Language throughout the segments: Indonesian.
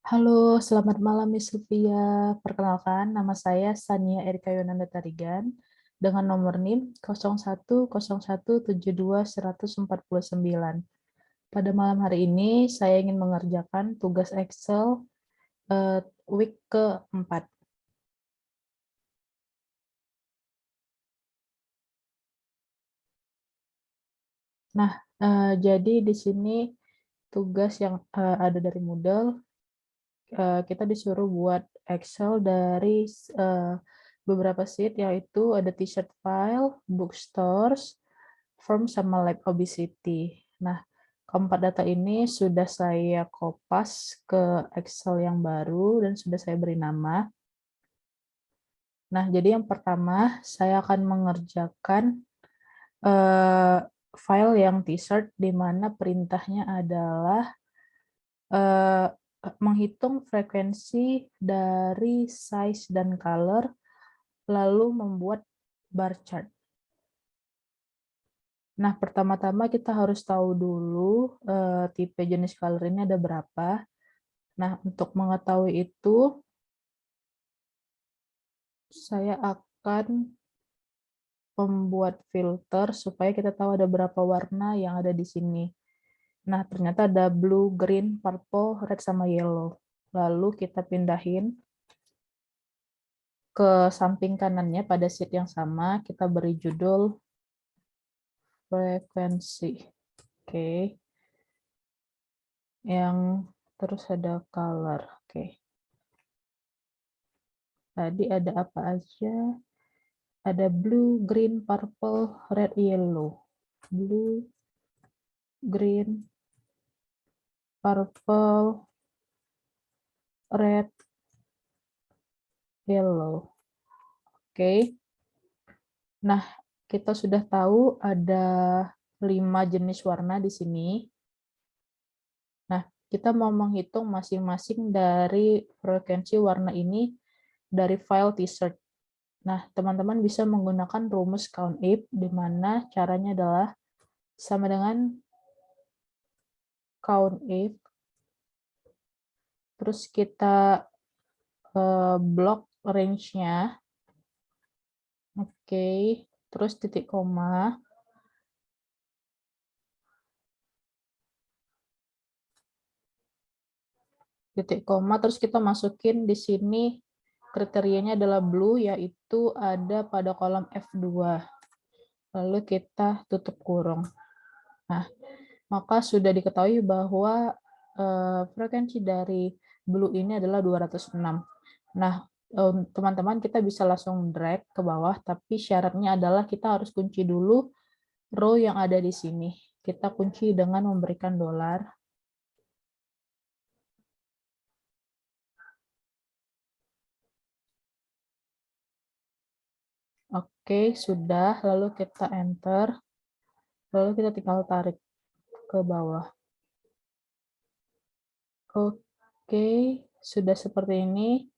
Halo, selamat malam Miss Sylvia. Perkenalkan, nama saya Sania Erika Yonanda Tarigan dengan nomor NIM 010172 149. Pada malam hari ini, saya ingin mengerjakan tugas Excel week keempat. Nah, jadi di sini tugas yang ada dari Moodle, kita disuruh buat Excel dari beberapa sheet, yaitu ada t-shirt file, bookstores, firm, sama lab obesity. Nah, keempat data ini sudah saya kopas ke Excel yang baru dan sudah saya beri nama. Nah, jadi yang pertama saya akan mengerjakan file yang t-shirt, di mana perintahnya adalah menghitung frekuensi dari size dan color, lalu membuat bar chart. Nah, pertama-tama kita harus tahu dulu tipe jenis color ini ada berapa. Nah, untuk mengetahui itu, saya akan membuat filter supaya kita tahu ada berapa warna yang ada di sini. Nah, ternyata ada blue, green, purple, red, sama yellow. Lalu kita pindahin ke samping kanannya pada sheet yang sama, kita beri judul frekuensi. Oke. Yang terus ada color. Oke. Tadi ada apa aja? Ada blue, green, purple, red, yellow. Blue, green, purple, red, yellow. Oke. Nah, kita sudah tahu ada 5 jenis warna di sini. Nah, kita mau menghitung masing-masing dari frekuensi warna ini dari file t-shirt. Nah, teman-teman bisa menggunakan rumus COUNTIF, di mana caranya adalah sama dengan COUNTIF, terus kita blok range-nya. Oke, terus titik koma. Titik koma, terus kita masukin di sini kriterianya adalah blue, yaitu ada pada kolom F2. Lalu kita tutup kurung. Nah, maka sudah diketahui bahwa frekuensi dari blue ini adalah 206. Nah, teman-teman, kita bisa langsung drag ke bawah, tapi syaratnya adalah kita harus kunci dulu row yang ada di sini. Kita kunci dengan memberikan $. Oke, sudah. Lalu kita enter. Lalu kita tinggal tarik ke bawah. Oke, sudah seperti ini.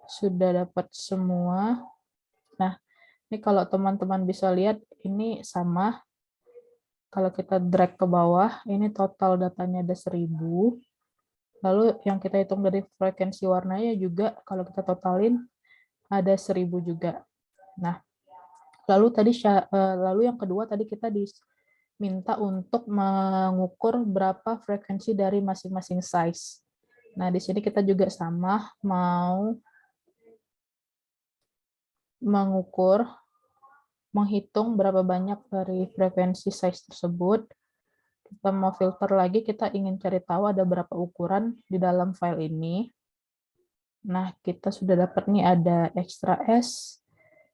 Sudah dapat semua. Nah, ini kalau teman-teman bisa lihat, ini sama. Kalau kita drag ke bawah, ini total datanya ada 1000. Lalu yang kita hitung dari frekuensi warnanya juga, kalau kita totalin, ada 1000 juga. Nah, lalu yang kedua tadi kita diminta untuk mengukur berapa frekuensi dari masing-masing size. Nah, di sini kita juga sama, mau mengukur, menghitung berapa banyak dari frekuensi size tersebut. Kita mau filter lagi, kita ingin cari tahu ada berapa ukuran di dalam file ini. Nah, kita sudah dapat nih ada extra S,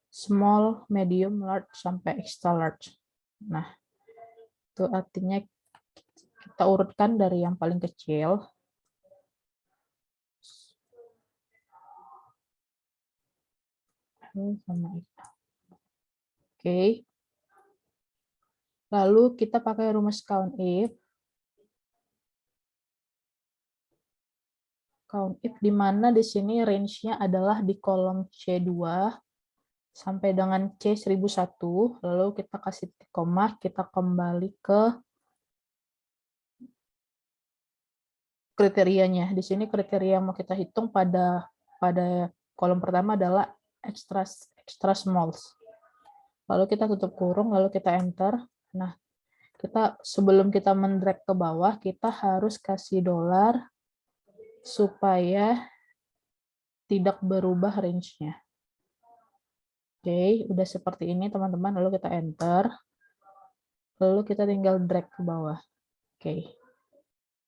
small, medium, large, sampai extra large. Nah, itu artinya kita urutkan dari yang paling kecil. Sama itu. Oke. Lalu kita pakai rumus COUNTIF. COUNTIF di mana di sini range-nya adalah di kolom C2 sampai dengan C1001. Lalu kita kasih titik koma, kita kembali ke kriterianya. Di sini kriteria yang mau kita hitung pada kolom pertama adalah extra smalls. Lalu kita tutup kurung, lalu kita enter. Nah, sebelum kita mendrag ke bawah, kita harus kasih $, supaya tidak berubah range-nya. Oke, udah seperti ini teman-teman. Lalu kita enter. Lalu kita tinggal drag ke bawah. Oke.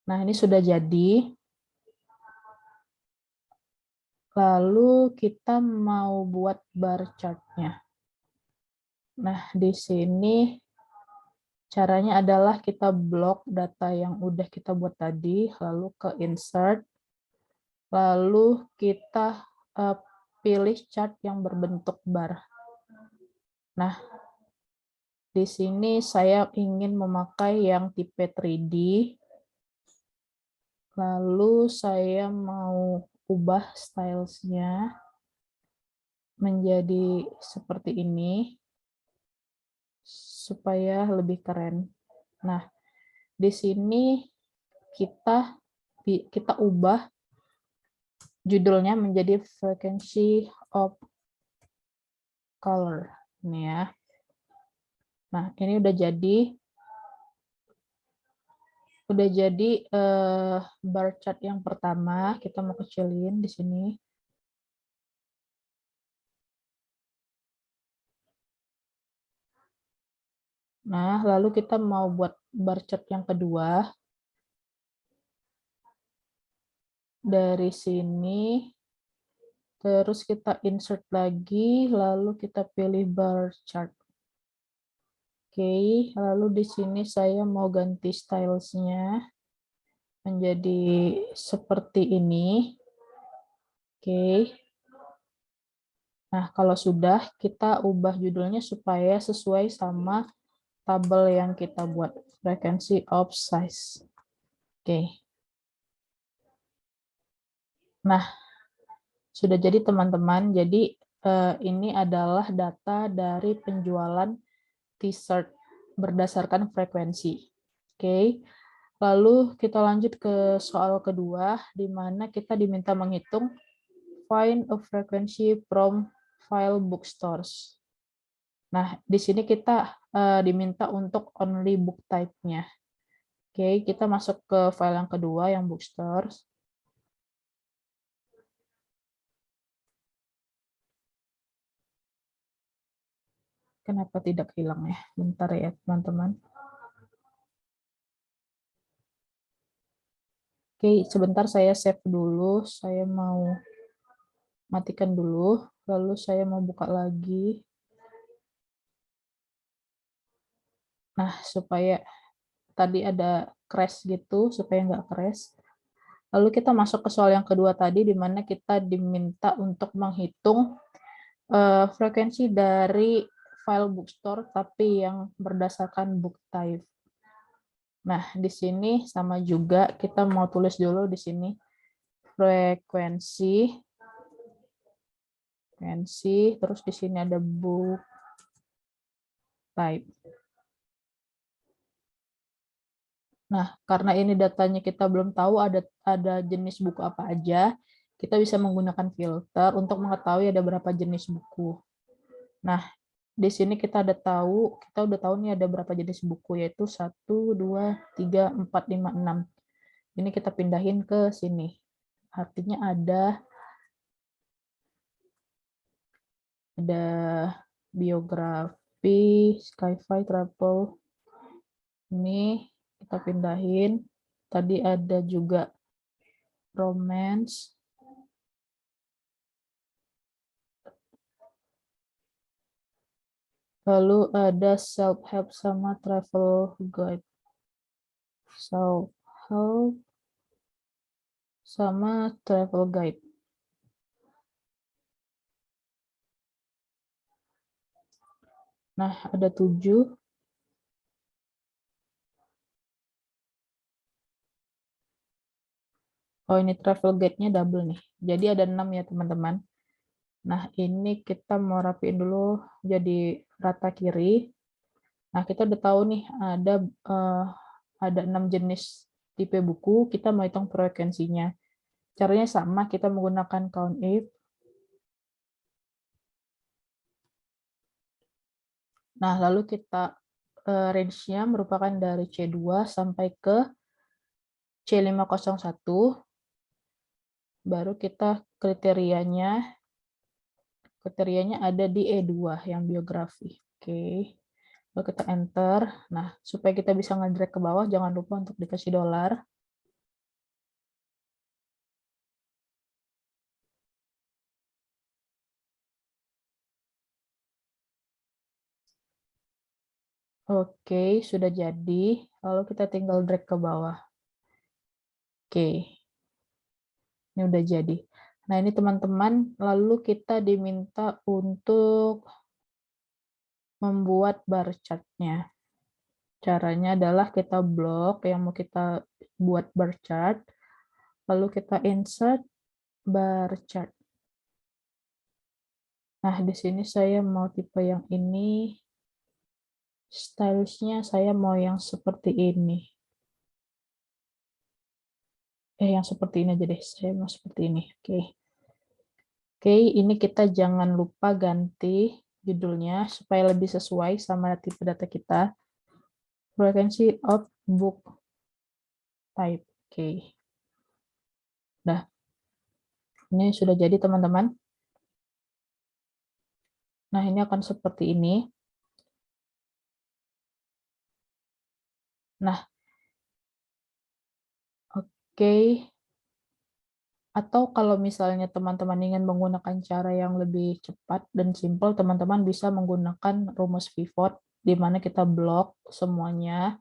Nah, ini sudah jadi. Lalu kita mau buat bar chart-nya. Nah, di sini caranya adalah kita blok data yang udah kita buat tadi, lalu ke insert, lalu kita pilih chart yang berbentuk bar. Nah, di sini saya ingin memakai yang tipe 3D, lalu saya mau ubah stylesnya menjadi seperti ini, supaya lebih keren. Nah, di sini kita ubah judulnya menjadi frequency of color. Ini ya. Nah, ini udah jadi bar chart yang pertama. Kita mau kecilin di sini. Nah, lalu kita mau buat bar chart yang kedua. Dari sini, terus kita insert lagi, lalu kita pilih bar chart. Oke, lalu di sini saya mau ganti stylesnya menjadi seperti ini. Oke. Nah, kalau sudah, kita ubah judulnya supaya sesuai sama tabel yang kita buat, frequency of size. Oke. Nah, sudah jadi teman-teman. Jadi ini adalah data dari penjualan t-shirt berdasarkan frekuensi. Oke. Lalu kita lanjut ke soal kedua, di mana kita diminta menghitung find a frequency from file bookstores. Nah, di sini kita diminta untuk only book type-nya. Oke, kita masuk ke file yang kedua, yang bookstores. Kenapa tidak hilang ya? Bentar ya, teman-teman. Oke, sebentar saya save dulu. Saya mau matikan dulu. Lalu saya mau buka lagi. Nah, supaya tadi ada crash gitu, supaya nggak crash. Lalu kita masuk ke soal yang kedua tadi, di mana kita diminta untuk menghitung frekuensi dari file bookstore, tapi yang berdasarkan book type. Nah, di sini sama juga, kita mau tulis dulu di sini frekuensi, terus di sini ada book type. Nah, karena ini datanya kita belum tahu ada jenis buku apa aja, kita bisa menggunakan filter untuk mengetahui ada berapa jenis buku. Nah, di sini kita udah tahu nih ada berapa jenis buku, yaitu 1, 2, 3, 4, 5, 6. Ini kita pindahin ke sini. Artinya ada biografi, sci-fi, travel. Ini kita pindahin. Tadi ada juga romance. Lalu ada self-help sama travel guide. Self-help sama travel guide. Nah, ada 7. Oh, ini travel guide-nya double nih. Jadi ada 6 ya, teman-teman. Nah, ini kita mau rapiin dulu jadi rata kiri. Nah, kita udah tahu nih ada 6 jenis tipe buku, kita mau hitung frekuensinya. Caranya sama, kita menggunakan COUNTIF. Nah, lalu kita range-nya merupakan dari C2 sampai ke C501. Baru kita kriterianya ada di E2 yang biografi. Oke. Lalu kita enter. Nah, supaya kita bisa nge-drag ke bawah, jangan lupa untuk dikasih $. Oke, sudah jadi. Lalu kita tinggal drag ke bawah. Oke. Ini udah jadi. Nah, ini teman-teman, lalu kita diminta untuk membuat bar chart-nya. Caranya adalah kita blok yang mau kita buat bar chart, lalu kita insert bar chart. Nah, di sini saya mau tipe yang ini. Stylus-nya saya mau yang seperti ini. Yang seperti ini aja deh. Saya mau seperti ini. Oke. Oke, ini kita jangan lupa ganti judulnya supaya lebih sesuai sama tipe data kita. Frequency of book type. Oke. Nah, ini sudah jadi teman-teman. Nah, ini akan seperti ini. Nah, oke. Atau kalau misalnya teman-teman ingin menggunakan cara yang lebih cepat dan simpel, teman-teman bisa menggunakan rumus pivot, di mana kita blok semuanya,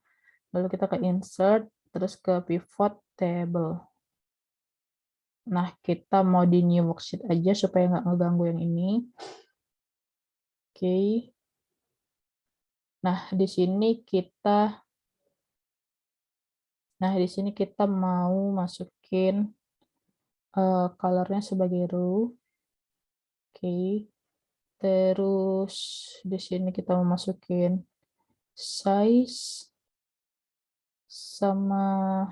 lalu kita ke insert, terus ke pivot table. Nah, kita mau di new worksheet aja supaya nggak ngeganggu yang ini. Oke. Nah, di sini kita mau masukin color-nya sebagai row. Oke. Terus di sini kita mau masukin size sama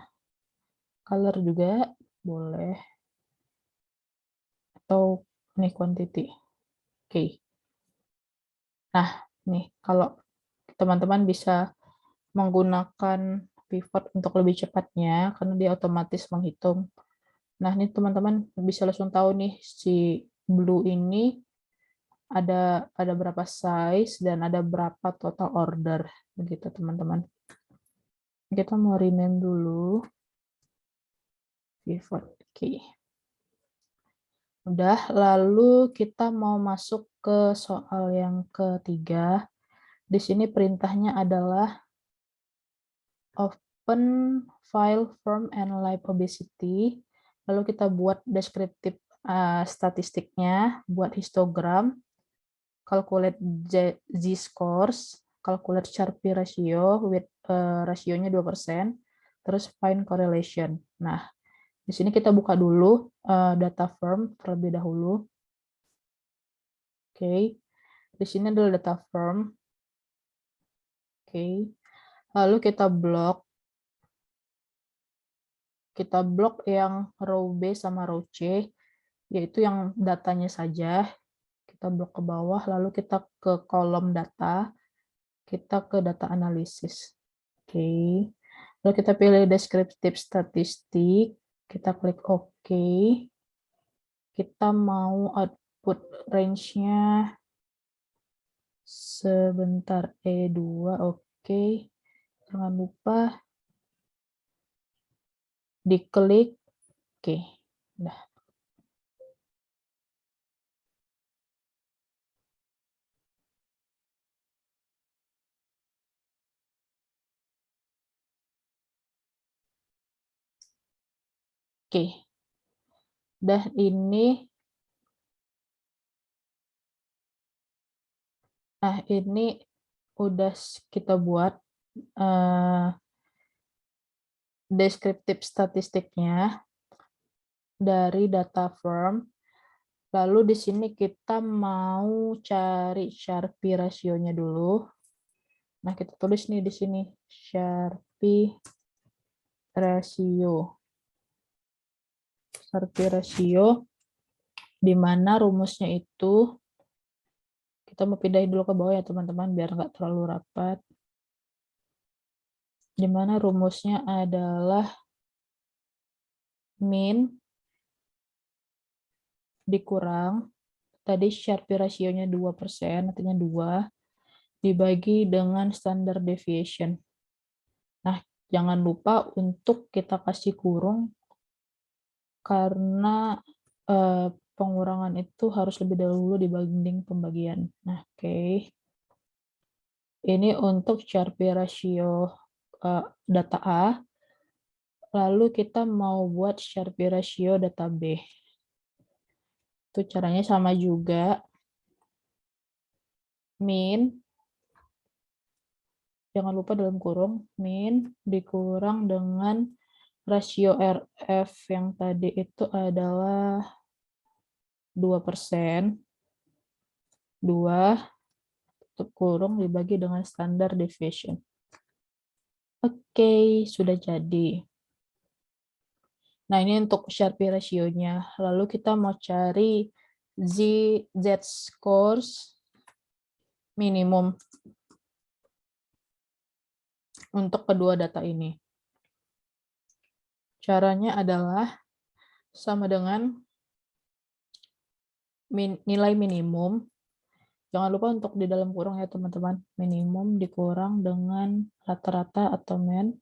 color juga boleh, atau nih quantity. Oke. Nah, nih kalau teman-teman bisa menggunakan pivot untuk lebih cepatnya karena dia otomatis menghitung. Nah, ini teman-teman bisa langsung tahu nih si blue ini ada berapa size dan ada berapa total order begitu teman-teman. Kita mau rename dulu pivot. Oke. Udah, lalu kita mau masuk ke soal yang ketiga. Di sini perintahnya adalah open file form and live obesity. Lalu kita buat deskriptif statistiknya, buat histogram, calculate z-scores, calculate Sharpe ratio with rasionya 2%, terus find correlation. Nah, di sini kita buka dulu data firm terlebih dahulu. Oke. Di sini adalah data firm. Oke. Lalu kita blok yang row B sama row C, yaitu yang datanya saja. Kita blok ke bawah, lalu kita ke kolom data, kita ke data analisis. Oke. Lalu kita pilih deskriptif statistik, kita klik OK. Kita mau output range-nya sebentar, E2, oke. Jangan lupa diklik, oke. Nah. Oke. Dah ini. Nah, ini udah kita buat deskriptif statistiknya dari data firm. Lalu di sini kita mau cari Sharpe rasionya dulu. Nah, kita tulis nih di sini Sharpe ratio. Sharpe ratio, di mana rumusnya itu, kita mau pindahin dulu ke bawah ya teman-teman, biar nggak terlalu rapat. Di mana rumusnya adalah min dikurang, tadi Sharpe rasionya 2%, artinya 2, dibagi dengan standard deviation. Nah, jangan lupa untuk kita kasih kurung, karena pengurangan itu harus lebih dahulu dibanding pembagian. Nah, oke. Ini untuk Sharpe ratio data A. Lalu kita mau buat Sharpe ratio data B. Itu caranya sama juga. Min, jangan lupa dalam kurung, min dikurang dengan rasio RF yang tadi itu adalah 2%. 2 tutup kurung dibagi dengan standar deviation. Oke, sudah jadi. Nah, ini untuk Sharpe rasionya. Lalu kita mau cari z-scores minimum untuk kedua data ini. Caranya adalah sama dengan nilai minimum. Jangan lupa untuk di dalam kurung ya teman-teman. Minimum dikurang dengan rata-rata atau mean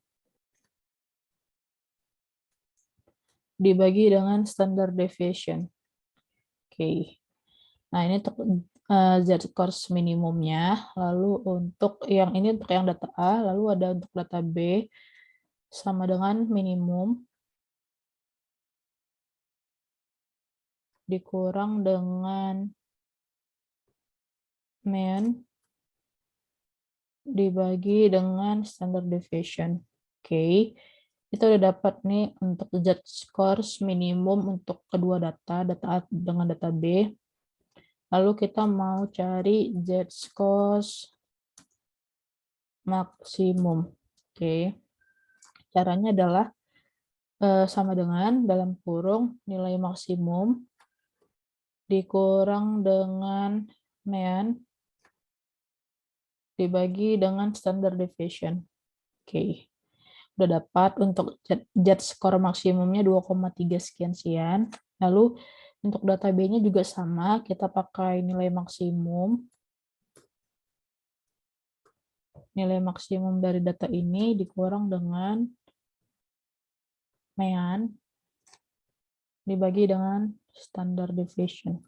dibagi dengan standard deviation. Oke. Nah, ini untuk z-scores minimumnya. Lalu untuk yang ini untuk yang data A, lalu ada untuk data B sama dengan minimum dikurang dengan mean dibagi dengan standard deviation. Oke. Kita udah dapat nih untuk z-scores minimum untuk kedua data A dengan data B. Lalu kita mau cari z-scores maksimum. Oke. Caranya adalah sama dengan dalam kurung nilai maksimum dikurang dengan mean dibagi dengan standard deviation. Oke. Udah dapat untuk z-score maksimumnya 2,3 sekian-sekian. Lalu untuk data B-nya juga sama, kita pakai nilai maksimum. Nilai maksimum dari data ini dikurang dengan mean dibagi dengan standard deviation.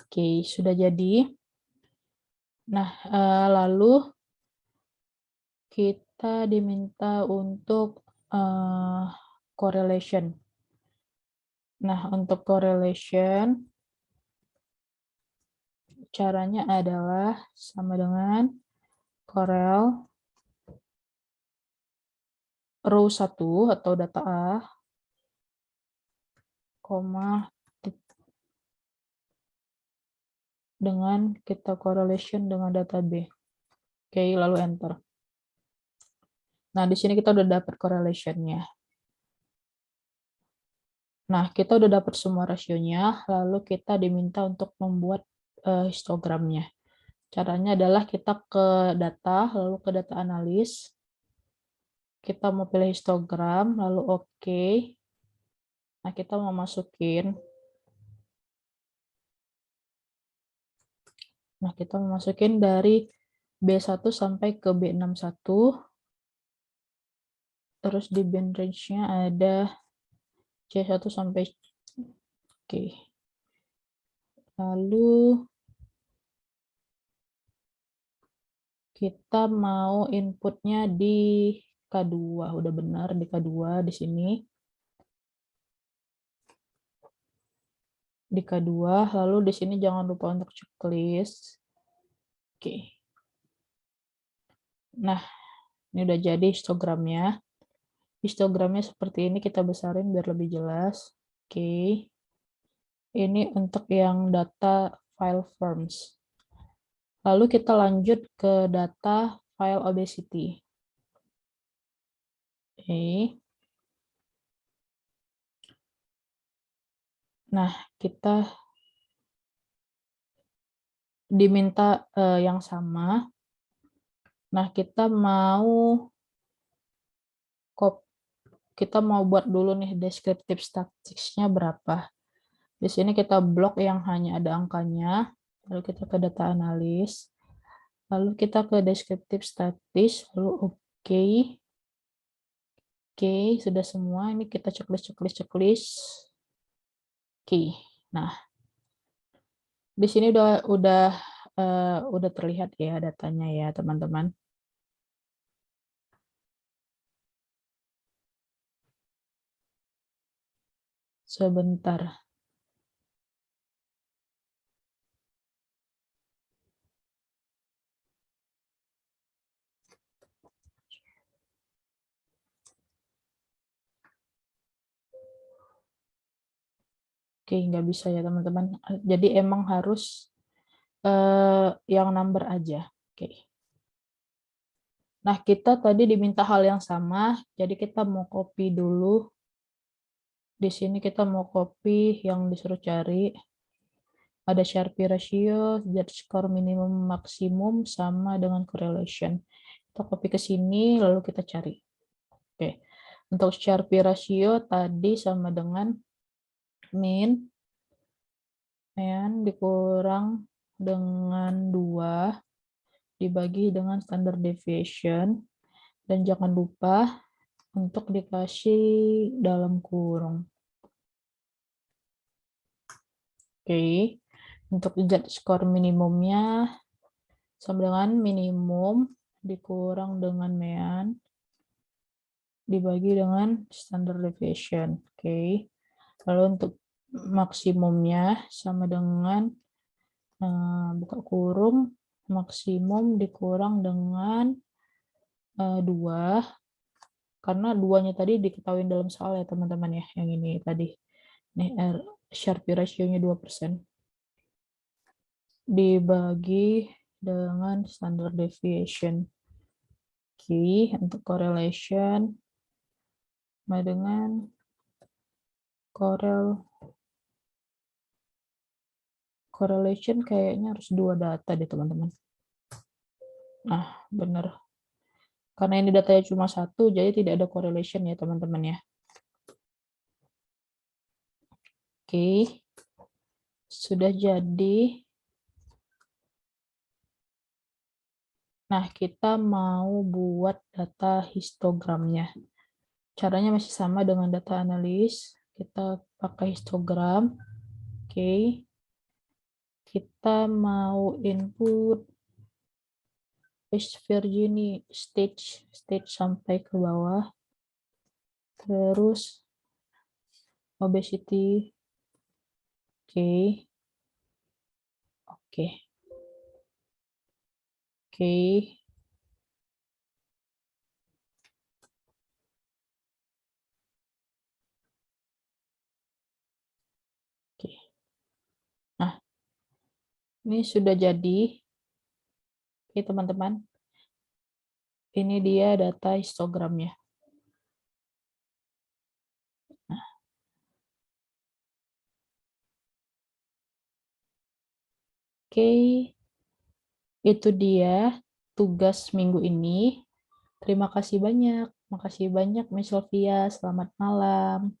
Oke, sudah jadi. Nah, lalu kita diminta untuk correlation. Nah, untuk correlation, caranya adalah sama dengan corel row 1 atau data A, dengan kita correlation dengan data B. Oke, lalu enter. Nah, di sini kita udah dapat correlation-nya. Nah, kita udah dapat semua rasionya, lalu kita diminta untuk membuat histogramnya. Caranya adalah kita ke data, lalu ke data analis. Kita mau pilih histogram, lalu oke. Nah, kita mau masukin. Nah, kita mau masukin dari B1 sampai ke B61. Terus di band range-nya ada C1 sampai oke. Lalu kita mau inputnya di K2. Udah benar di K2 di sini. Di K2, lalu di sini jangan lupa untuk checklist. Oke. Nah, ini udah jadi histogramnya. Histogramnya seperti ini, kita besarin biar lebih jelas. Oke. Ini untuk yang data file forms. Lalu kita lanjut ke data file obesity. Oke. Nah, kita diminta yang sama. Nah, kita mau buat dulu nih deskriptif statistiknya berapa. Di sini kita blok yang hanya ada angkanya, lalu kita ke data analis, lalu kita ke deskriptif statis, lalu oke. Oke, sudah semua. Ini kita checklist. Oke. Nah, di sini udah terlihat ya datanya ya, teman-teman. Sebentar. Oke, nggak bisa ya teman-teman. Jadi emang harus yang number aja. Oke. Nah, kita tadi diminta hal yang sama, jadi kita mau copy dulu. Di sini kita mau copy yang disuruh cari. Ada Sharpe ratio, z-score minimum maksimum, sama dengan correlation. Kita copy ke sini, lalu kita cari. Oke. Untuk Sharpe ratio tadi sama dengan mean dikurang dengan 2 dibagi dengan standard deviation, dan jangan lupa untuk dikasih dalam kurung. Oke, untuk z-score minimumnya sama dengan minimum dikurang dengan mean dibagi dengan standard deviation. Oke, lalu untuk maksimumnya sama dengan buka kurung maksimum dikurang dengan 2, karena 2-nya tadi diketahui dalam soal ya teman-teman ya, yang ini tadi. Nih Sharpe ratio-nya 2%. Dibagi dengan standard deviation. Oke, untuk correlation sama dengan correlation kayaknya harus 2 data deh teman-teman. Nah, benar. Karena ini datanya cuma 1, jadi tidak ada correlation ya teman-teman ya. Oke, sudah jadi. Nah, kita mau buat data histogramnya. Caranya masih sama dengan data analis. Kita pakai histogram. Oke. Kita mau input West Virginia stage sampai ke bawah. Terus obesity. Oke. Oke. Oke. Oke. Nah, ini sudah jadi. Oke, teman-teman. Ini dia data histogramnya. Nah. Oke. Itu dia tugas minggu ini. Terima kasih banyak. Makasih banyak Miss Sofia. Selamat malam.